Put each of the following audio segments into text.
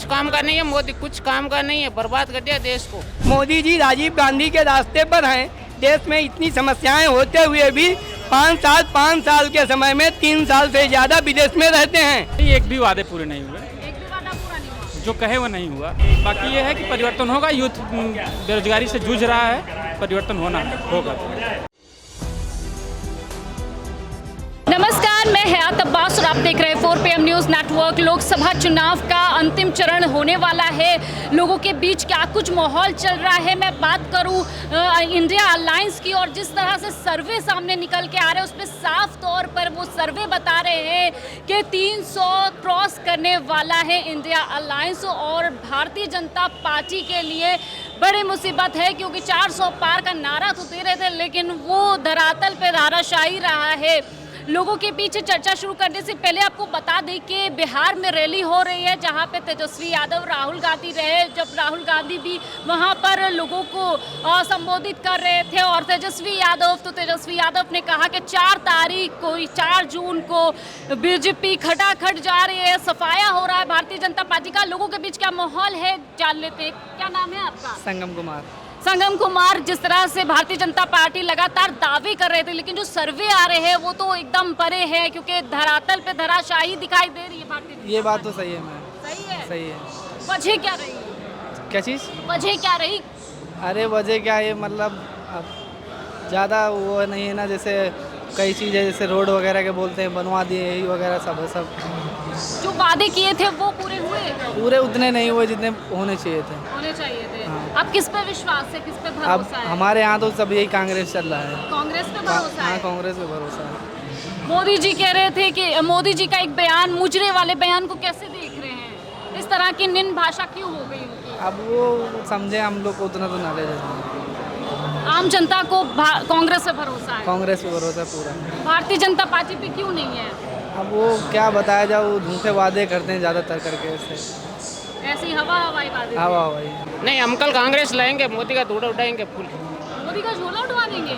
कुछ काम का नहीं है, मोदी कुछ काम का नहीं है, बर्बाद कर दिया देश को। मोदी जी राजीव गांधी के रास्ते पर हैं। देश में इतनी समस्याएं होते हुए भी 5 साल के समय में 3 साल से ज्यादा विदेश में रहते हैं। एक भी वादे पूरे नहीं हुए, जो कहे वो नहीं हुआ। बाकी ये है कि परिवर्तन होगा। यूथ बेरोजगारी से जूझ रहा है, परिवर्तन होगा। नमस्कार, मैं हयात अब्बास और आप देख रहे हैं 4 PM न्यूज़ नेटवर्क। लोकसभा चुनाव का अंतिम चरण होने वाला है। लोगों के बीच क्या कुछ माहौल चल रहा है, मैं बात करूं इंडिया अलायंस की, और जिस तरह से सर्वे सामने निकल के आ रहे हैं उसमें साफ तौर पर वो सर्वे बता रहे हैं कि 300 क्रॉस करने वाला है इंडिया अलायंस। और भारतीय जनता पार्टी के लिए बड़ी मुसीबत है, क्योंकि 400 पार का नारा तो दे रहे थे, लेकिन वो धरातल पे धाराशाही रहा है। लोगों के पीछे चर्चा शुरू करने से पहले आपको बता दें कि बिहार में रैली हो रही है, जहां पे तेजस्वी यादव, राहुल गांधी रहे। जब राहुल गांधी भी वहां पर लोगों को संबोधित कर रहे थे, और तेजस्वी यादव ने कहा कि 4 जून को बीजेपी खटाखट जा रही है, सफाया हो रहा है भारतीय जनता पार्टी का। लोगों के बीच क्या माहौल है जान लेते हैं। क्या नाम है आपका? संगम कुमार। जिस तरह से भारतीय जनता पार्टी लगातार दावे कर रहे थे, लेकिन जो सर्वे आ रहे हैं वो तो एकदम परे है, क्योंकि धरातल पे धराशाही दिखाई दे रही है भारतीय जनता। ये बात तो सही है मैम। सही है। वजह क्या रही? क्या चीज़? वजह क्या रही? अरे वजह क्या है, मतलब ज़्यादा वो नहीं है ना, जैसे कई चीज़ें जैसे रोड वगैरह के बोलते हैं बनवा दिए, यही वगैरह सब जो वादे किए थे वो पूरे उतने नहीं हुए जितने होने चाहिए थे। हाँ। अब किस पे विश्वास है, किस पे भरोसा है? हमारे यहाँ तो सब यही कांग्रेस चल रहा है। कांग्रेस पे भरोसा है? हाँ, कांग्रेस पे भरोसा है। मोदी जी कह रहे थे कि मोदी जी का एक बयान, मुजरे वाले बयान को कैसे देख रहे हैं? इस तरह की निम्न भाषा क्यों हो गई उनकी? अब वो समझे, हम लोग को उतना तो नॉलेज है। आम जनता को कांग्रेस पे भरोसा है? कांग्रेस पे भरोसा पूरा। भारतीय जनता पार्टी पे क्यों नहीं है? अब वो क्या बताया जाए, वो झूठे वादे करते हैं ज़्यादातर करके। ऐसी हवाई वादे। नहीं, हम कल कांग्रेस लाएंगे, मोदी का धूड़ा उठाएंगे फुल। मोदी का झोला उठवा देंगे?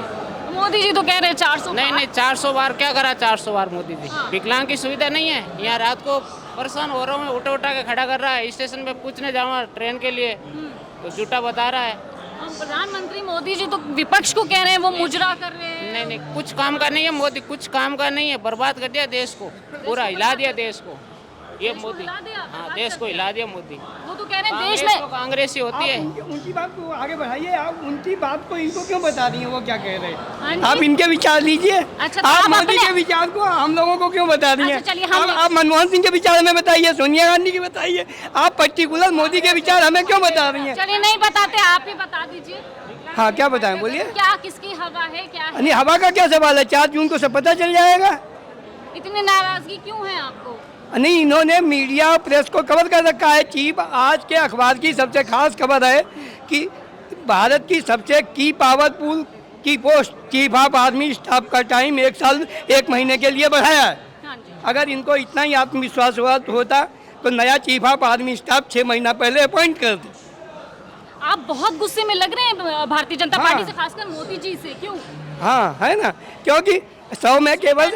मोदी जी तो कह रहे हैं 400 नहीं, 400 बार क्या करा? 400 बार मोदी जी। हाँ। विकलांग की सुविधा नहीं है। यहाँ रात को परेशान हो रहा हूँ, उठा के खड़ा कर रहा है। स्टेशन पे पूछने जाऊँगा ट्रेन के लिए तो झूठा बता रहा है। प्रधानमंत्री मोदी जी तो विपक्ष को कह रहे हैं वो मुजरा कर रहे हैं। नहीं, कुछ काम का नहीं है, मोदी कुछ काम का नहीं है, बर्बाद कर दिया देश को, पूरा हिला दिया देश को। ये मोदी, हाँ, देश को हिला दिया मोदी। वो तो कह रहे हैं देश में कांग्रेस ही होती है। उनकी बात को आगे बढ़ाइए, आप उनकी बात को इनको क्यों बता रही हैं, वो क्या कह रहे हैं? हाँ, आप इनके विचार लीजिए। अच्छा, तो आप आप मोदी अपने के विचार को हम लोगों को क्यों बता रही हैं? अच्छा, चलिए, हम आप मनमोहन सिंह के विचार में बताइए, सोनिया गांधी के बताइए। आप पर्टिकुलर मोदी के विचार हमें क्यों बता रही हैं? चलिए, नहीं बताते, आप ही बता दीजिए। हाँ, क्या बताएं, बोलिए। क्या किसकी हवा है, क्या है? नहीं, हवा का क्या सवाल है? 4 जून को सब पता चल जाएगा। इतनी नाराजगी क्यों है आपको? नहीं, इन्होंने मीडिया और प्रेस को कवर कर रखा है। चीफ आज के अखबार की सबसे खास खबर है कि भारत की सबसे की पावरफुल की post chief of army staff का टाइम 1 साल 1 महीने के लिए बढ़ाया है। हाँ जी। अगर इनको इतना ही आत्मविश्वास होता तो नया चीफ ऑफ आर्मी स्टाफ 6 महीना पहले अपॉइंट कर दे। आप बहुत गुस्से में लग रहे हैं भारतीय जनता हाँ। पार्टी से, खासकर मोदी जी से, क्यों? हाँ, है ना, क्योंकि 100 में केवल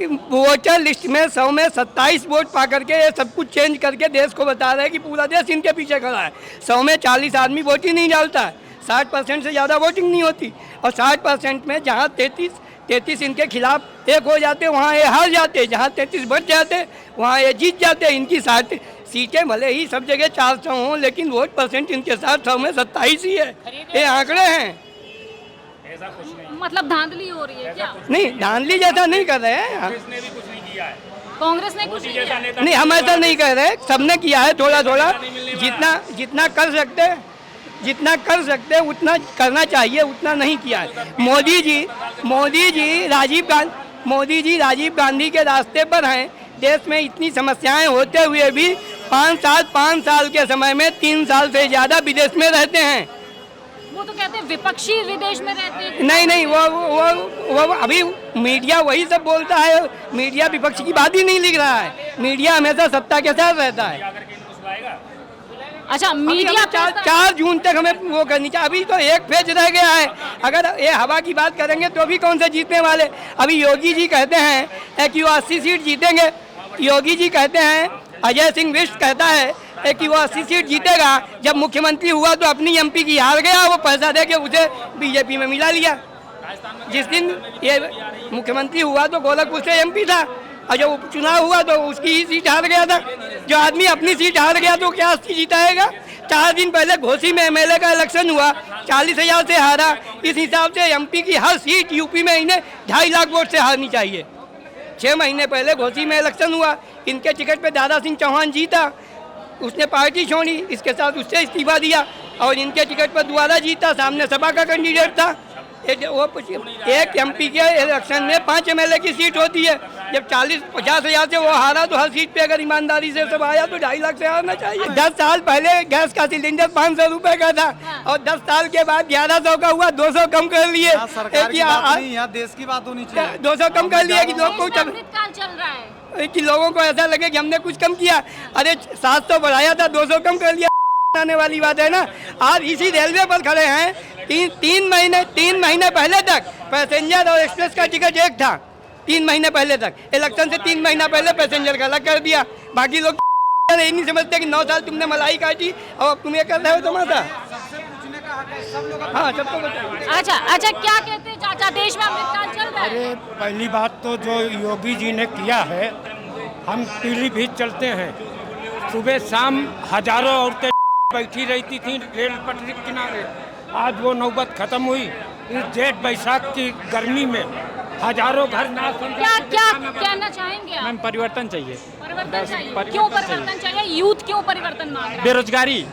वोटर लिस्ट में 100 में 27 वोट पा करके ये सब कुछ चेंज करके देश को बता रहे हैं कि पूरा देश इनके पीछे खड़ा है। 100 में 40 आदमी वोट ही नहीं डालता है। 60% से ज़्यादा वोटिंग नहीं होती, और 60% में जहाँ 33 इनके खिलाफ एक हो जाते, वहाँ ये हार जाते। जहाँ 33 बढ़ जाते, वहाँ ये जीत जाते। इनकी 60 सीटें भले ही सब जगह 400 हों, लेकिन वोट परसेंट इनके साथ 100 में 27 ही है। ये आंकड़े हैं। मतलब धांधली हो रही है क्या? नहीं, धांधली जैसा नहीं कर रहे हैं। कांग्रेस ने कुछ नहीं किया? नहीं, हम ऐसा नहीं कह रहे, सबने किया है थोड़ा जितना कर सकते उतना करना चाहिए, उतना नहीं किया है। मोदी जी राजीव गांधी के रास्ते पर हैं। देश में इतनी समस्याएं होते हुए भी 5 साल के समय में 3 साल से ज़्यादा विदेश में रहते हैं। वो तो कहते हैं विपक्षी विदेश में रहते हैं। नहीं, वो अभी मीडिया वही सब बोलता है। मीडिया विपक्ष की बात ही नहीं लिख रहा है। मीडिया हमेशा सत्ता के साथ रहता है। अच्छा, मीडिया 4 जून तक हमें वो करनी चाहिए। अभी तो एक फेज रह गया है। अगर ये हवा की बात करेंगे तो भी कौन से जीतने वाले? अभी योगी जी कहते हैं कि वो 80 सीट जीतेंगे। योगी जी कहते हैं, अजय सिंह बिष्ट कहता है है कि वो 80 सीट जीतेगा। जब मुख्यमंत्री हुआ तो अपनी एमपी की हार गया, वो पैसा दे के उसे बीजेपी में मिला लिया। जिस दिन ये मुख्यमंत्री हुआ तो गोरखपुर से एमपी था, और जब चुनाव हुआ तो उसकी ही सीट हार गया था। जो आदमी अपनी सीट हार गया तो क्या 80 जीताएगा? 4 दिन पहले घोसी में एमएलए का इलेक्शन हुआ, 40,000 से हारा। इस हिसाब से एमपी की हर सीट यूपी में इन्हें 2.5 लाख वोट से हारनी चाहिए। 6 महीने पहले घोसी में इलेक्शन हुआ, इनके टिकट पे दादा सिंह चौहान जीता, उसने पार्टी छोड़ी, इसके साथ उससे इस्तीफा दिया और इनके टिकट पर दोबारा जीता। सामने सपा का कैंडिडेट था। एक एमपी के इलेक्शन में 5 एमएलए की सीट होती है। जब 40-50,000 से वो हारा तो हर सीट पे अगर ईमानदारी से सब आया तो 2.5 लाख से हारना चाहिए। 10 साल पहले गैस का सिलेंडर 500 रुपए का था और 10 साल के बाद 1100 का हुआ, 200 कम कर लिए। यहाँ देश की बात होनी चाहिए। 200 कम कर लिए कि लोग को चल रहा है कि लोगों को ऐसा लगे कि हमने कुछ कम किया। अरे 700 बढ़ाया था, 200 कम कर लिया। आने वाली बात है ना। आज इसी रेलवे पर खड़े हैं। 3 महीने पहले तक पैसेंजर और एक्सप्रेस का टिकट एक था। 3 महीने पहले तक, इलेक्शन से 3 महीना पहले पैसेंजर का अलग कर दिया। बाकी लोग ये नहीं समझते कि 9 साल तुमने मलाई काटी और अब तुम ये कर रहे हो तमाशा। हाँ, सबको बताइए। अच्छा, क्या कहते हैं चाचा, देश में अमृतकाल चल रहा है? अरे पहली बात तो जो योगी जी ने किया है, हम पीलीभीत चलते हैं, सुबह शाम हजारों औरतें बैठी रहती थी रेल पटरी के किनारे। आज वो नौबत खत्म हुई। इस जेठ बैसाख की गर्मी में हजारों घर नाश। क्या कहना चाहेंगे आप? मैम परिवर्तन चाहिए। परिवर्तन चाहिए। क्यों परिवर्तन चाहिए? यूथ क्यों परिवर्तन मांग रहा है? बेरोजगारी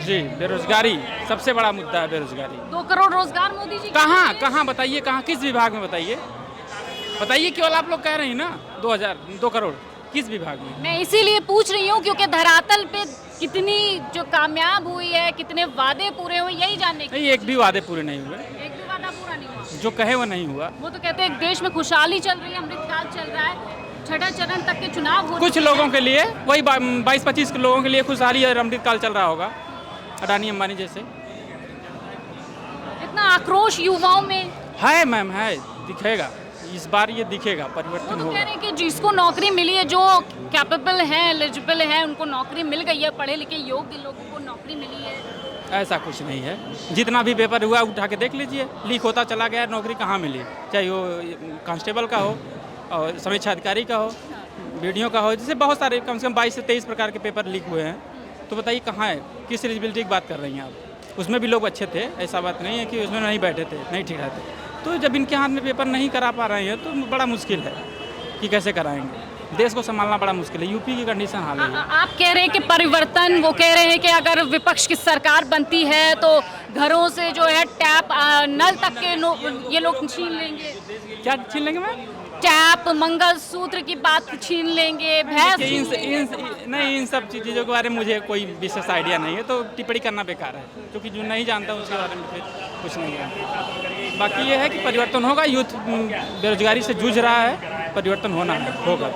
जी, बेरोजगारी सबसे बड़ा मुद्दा है। बेरोजगारी 2 करोड़ रोजगार मोदी जी कहाँ बताइए, कहाँ किस विभाग में बताइए केवल आप लोग कह रहे हैं ना 2 करोड़ किस विभाग में? मैं इसीलिए पूछ रही हूँ क्योंकि धरातल पे कितनी जो कामयाब हुई है, कितने वादे पूरे हुए, यही जानने की। नहीं, एक भी वादे पूरे नहीं हुए। एक भी वादा पूरा नहीं हुआ। जो कहे वो नहीं हुआ। वो तो कहते हैं देश में खुशहाली चल रही है, अमृतकाल चल रहा है, 6ठा चरण तक के चुनाव हो। कुछ लोगों के लिए, वही 22-25 लोगों के लिए खुशहाली और अमृतकाल चल रहा होगा, अडानी अंबानी जैसे। इतना आक्रोश युवाओं में है मैम, है, दिखेगा इस बार, ये दिखेगा, परिवर्तन वो होगा। कह रहे हैं कि जिसको नौकरी मिली है, जो कैपेबल हैं, एलिजिबल हैं, उनको नौकरी मिल गई है, पढ़े लिखे योग्य लोगों को नौकरी मिली है। ऐसा कुछ नहीं है। जितना भी पेपर हुआ उठा के देख लीजिए, लीक होता चला गया, नौकरी कहाँ मिली, चाहे वो कांस्टेबल का हो और समीक्षा अधिकारी का हो, वीडियो का हो, जैसे बहुत सारे कम से कम 22 से 23 प्रकार के पेपर लीक हुए हैं। तो बताइए कहाँ है, किस एलिजिबिलिटी की बात कर रही हैं आप? उसमें भी लोग अच्छे थे, ऐसा बात नहीं है कि उसमें नहीं बैठे थे, नहीं ठीक रहते। तो जब इनके हाथ में पेपर नहीं करा पा रहे हैं तो बड़ा मुश्किल है कि कैसे कराएंगे। देश को संभालना बड़ा मुश्किल है। यूपी की कंडीशन हाल है। आप कह रहे हैं कि परिवर्तन, वो कह रहे हैं कि अगर विपक्ष की सरकार बनती है तो घरों से जो है टैप नल तक के ये लोग छीन लेंगे। क्या छीन लेंगे मैम? टैप, मंगलसूत्र की बात छीन लेंगे, भैंस नहीं, इन सब चीज़ों के बारे में मुझे कोई विशेष आइडिया नहीं है, तो टिप्पणी करना बेकार है, क्योंकि जो नहीं जानता उसके बारे में फिर कुछ नहीं जानता। बाकी ये है कि परिवर्तन होगा। यूथ बेरोजगारी से जूझ रहा है, परिवर्तन होगा।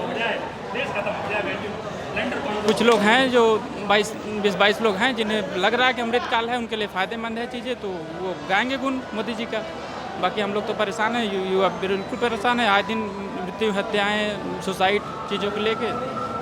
कुछ लोग हैं जो 20-22 लोग हैं जिन्हें लग रहा है कि अमृतकाल है, उनके लिए फ़ायदेमंद है चीज़ें, तो वो गाएंगे गुण मोदी जी का। बाकी हम लोग तो परेशान हैं, युवा बिल्कुल परेशान है। आए दिन मृत्यु, हत्याएं, सुसाइड चीज़ों को लेके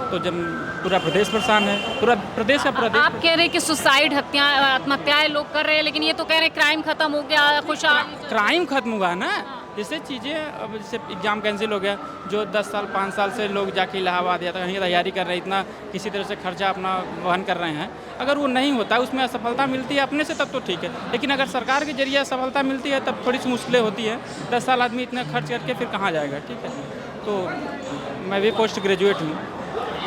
तो जब पूरा प्रदेश परेशान है, पूरा प्रदेश का पूरा देश। आप कह रहे हैं कि सुसाइड, आत्महत्याएं लोग कर रहे हैं, लेकिन ये तो कह रहे हैं क्राइम खत्म हो गया, खुशहाली। क्राइम खत्म हुआ ना, जैसे चीज़ें अब जैसे एग्ज़ाम कैंसिल हो गया, जो 10 साल 5 साल से लोग जाके इलाहाबाद या कहीं तैयारी कर रहे हैं, इतना किसी तरह से खर्चा अपना वहन कर रहे हैं, अगर वो नहीं होता, उसमें असफलता मिलती है अपने से, तब तो ठीक है। लेकिन अगर सरकार के जरिए असफलता मिलती है तब थोड़ी सी मुश्किलें होती है। 10 साल आदमी इतना खर्च करके फिर कहाँ जाएगा? ठीक है। तो मैं भी पोस्ट ग्रेजुएट हूँ,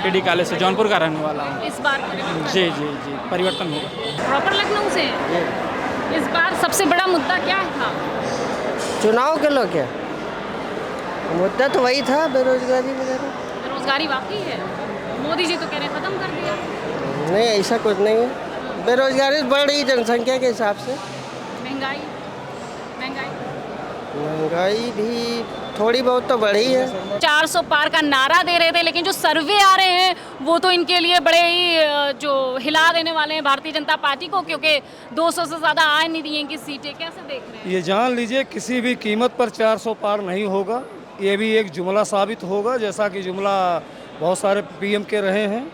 टीडी कॉलेज से, जौनपुर का रहने वाला हूँ। इस बार जी परिवर्तन होगा। प्रॉपर लखनऊ से इस बार सबसे बड़ा मुद्दा क्या था? चुनाव के लोग क्या मुद्दा तो वही था, बेरोजगारी वगैरह। बेरोजगारी वाकई है, मोदी जी तो कह रहे खत्म कर दिया। नहीं, ऐसा कुछ नहीं है। बेरोजगारी बढ़ रही जनसंख्या के हिसाब से। महंगाई भी थोड़ी बहुत तो बढ़ी है। 400 पार का नारा दे रहे थे, लेकिन जो सर्वे आ रहे हैं वो तो इनके लिए बड़े ही जो हिला देने वाले हैं भारतीय जनता पार्टी को, क्योंकि 200 से ज़्यादा आ नहीं रही हैं कि सीटें। कैसे देख रहे हैं? ये जान लीजिए किसी भी कीमत पर 400 पार नहीं होगा। ये भी एक जुमला साबित होगा, जैसा कि जुमला बहुत सारे पीएम के रहे हैं।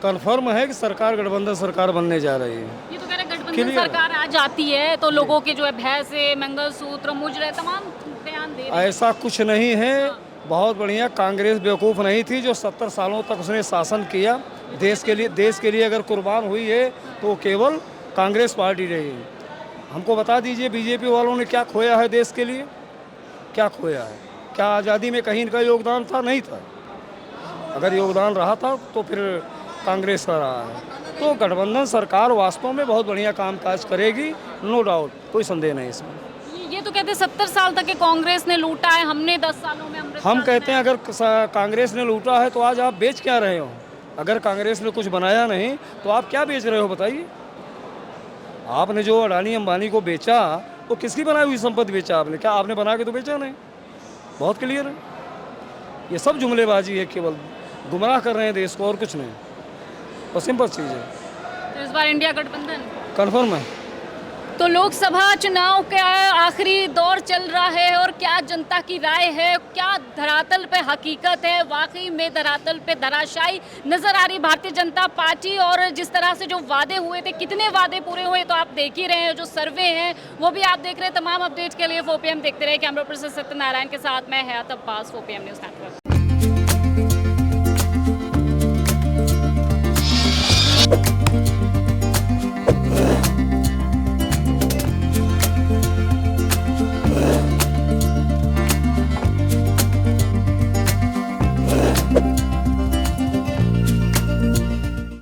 कन्फर्म है कि सरकार गठबंधन सरकार बनने जा रही है। ये तो कह रहे गठबंधन Clear। सरकार आ जाती है तो लोगों के जो है भैंसे, मंगलसूत्र, मुजरे तमाम बयान दे रहे हैं। ऐसा कुछ नहीं है। बहुत बढ़िया, कांग्रेस बेवकूफ़ नहीं थी जो 70 सालों तक उसने शासन किया देश के लिए अगर कुर्बान हुई है तो वो केवल कांग्रेस पार्टी रही है। हमको बता दीजिए बीजेपी वालों ने क्या खोया है देश के लिए, क्या खोया है? क्या आज़ादी में कहीं इनका योगदान था? नहीं था। अगर योगदान रहा था तो फिर कांग्रेस का रहा है। तो गठबंधन सरकार वास्तव में बहुत बढ़िया कामकाज करेगी, नो डाउट, कोई संदेह नहीं इसमें। ये तो कहते हैं 70 साल तक के कांग्रेस ने लूटा है, हमने 10 सालों में अमृतसर हम कहते में- हैं अगर कांग्रेस ने लूटा है तो आज आप बेच क्या रहे हो? अगर कांग्रेस ने कुछ बनाया नहीं तो आप क्या बेच रहे हो बताइए? आपने जो अडानी अंबानी को बेचा वो किसकी बनाई हुई संपत्ति बेचा आपने? क्या आपने बना के तो बेचा नहीं? बहुत क्लियर है। ये सब जुमलेबाजी है, केवल गुमराह कर रहे हैं देश को और कुछ नहीं। बस सिंपल चीज़ है। तो इस बार इंडिया गठबंधन। कन्फर्म है। तो लोकसभा चुनाव का आखिरी दौर चल रहा है और क्या जनता की राय है, क्या धरातल पे हकीकत है, वाकई में धरातल पे धराशायी नजर आ रही भारतीय जनता पार्टी। और जिस तरह से जो वादे हुए थे, कितने वादे पूरे हुए तो आप देख ही रहे हैं, जो सर्वे हैं वो भी आप देख रहे हैं। तमाम अपडेट के लिए 4PM देखते रहे। कैमरा पर्सन सत्यनारायण के साथ मैं हयात अब्बास, 4PM न्यूज़ नेटवर्क।